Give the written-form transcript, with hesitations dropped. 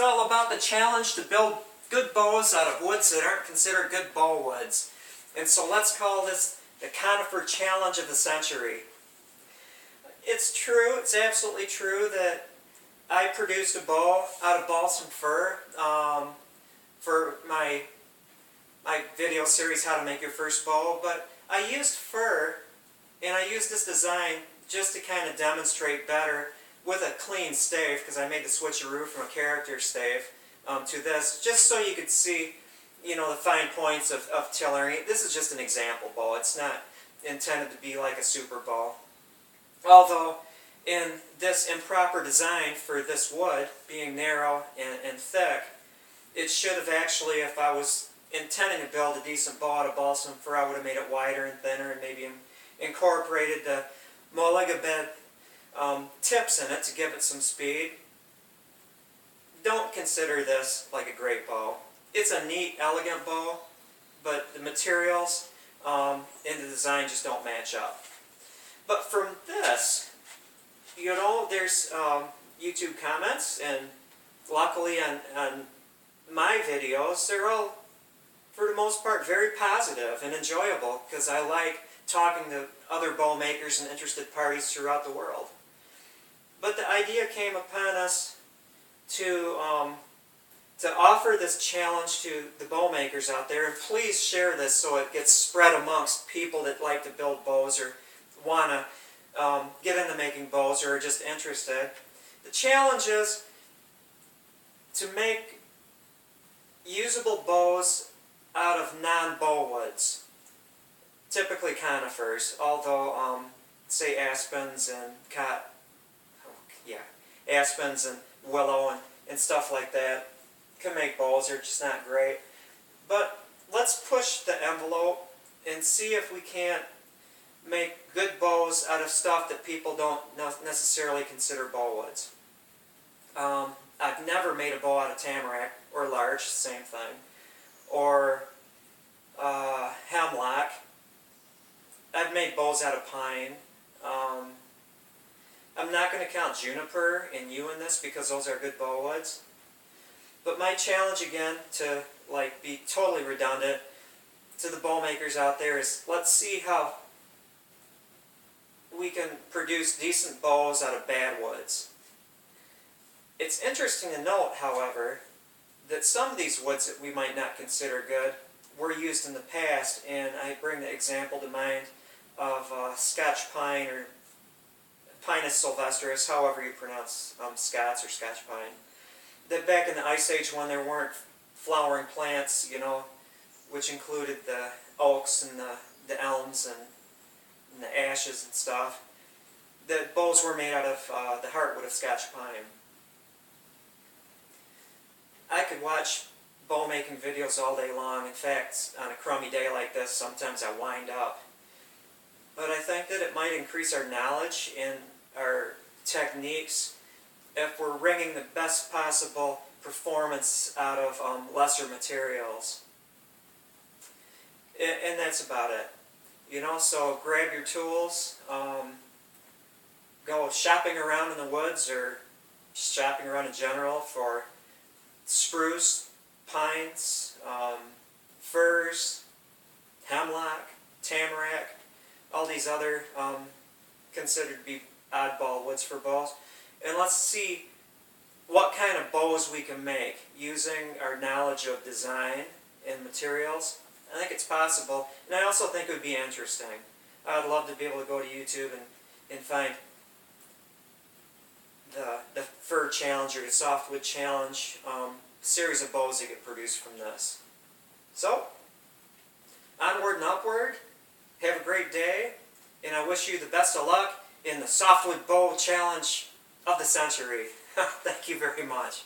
all about the challenge to build good bows out of woods that aren't considered good bow woods. And so let's call this the Conifer Challenge of the Century. It's true, it's absolutely true that I produced a bow out of balsam fir for my video series, How to Make Your First Bow, but I used fir, and I used this design just to kind of demonstrate better with a clean stave, because I made the switcheroo from a character stave to this, just so you could see, you know, the fine points of tailoring. This is just an example bow. It's not intended to be like a super bow. Although, in this improper design for this wood, being narrow and thick, it should have actually, if I was intending to build a decent bow out of balsam fir, I would have made it wider and thinner and maybe incorporated the molybdenum tips in it to give it some speed. Don't consider this like a great bow. It's a neat, elegant bow, but the materials and the design just don't match up. But from this, you know, there's YouTube comments, and luckily on my videos, they're all, for the most part, very positive and enjoyable, because I like talking to other bow makers and interested parties throughout the world. But the idea came upon us to offer this challenge to the bow makers out there, and please share this so it gets spread amongst people that like to build bows or want to get into making bows or are just interested. The challenge is to make usable bows out of non-bow woods, typically conifers, although say aspens and aspens and willow and stuff like that can make bows. They're just not great. But let's push the envelope and see if we can't make good bows out of stuff that people don't necessarily consider bow woods. I've never made a bow out of tamarack or larch, same thing, or hemlock. I've made bows out of pine. I'm not going to count juniper and yew in this because those are good bow woods. But my challenge, again, to be totally redundant to the bow makers out there is, let's see how we can produce decent bows out of bad woods. It's interesting to note, however, that some of these woods that we might not consider good were used in the past, and I bring the example to mind of Scotch pine, or Pinus sylvestris, however you pronounce Scots or Scotch pine. That back in the Ice Age, when there weren't flowering plants, you know, which included the oaks and the elms and the ashes and stuff, the bows were made out of the heartwood of Scotch pine. I could watch bow making videos all day long. In fact, on a crummy day like this, sometimes I wind up. But I think that it might increase our knowledge and our techniques if we're wringing the best possible performance out of lesser materials. And that's about it. You know, so grab your tools, go shopping around in the woods or shopping around in general for spruce, pines, firs, hemlock, tamarack, all these other considered to be oddball woods for bows. And let's see what kind of bows we can make using our knowledge of design and materials. I think it's possible, and I also think it would be interesting. I'd love to be able to go to YouTube and find the fir challenge or the softwood challenge series of bows that get produced from this. So, onward and upward. Have a great day, and I wish you the best of luck in the softwood bow challenge of the century. Thank you very much.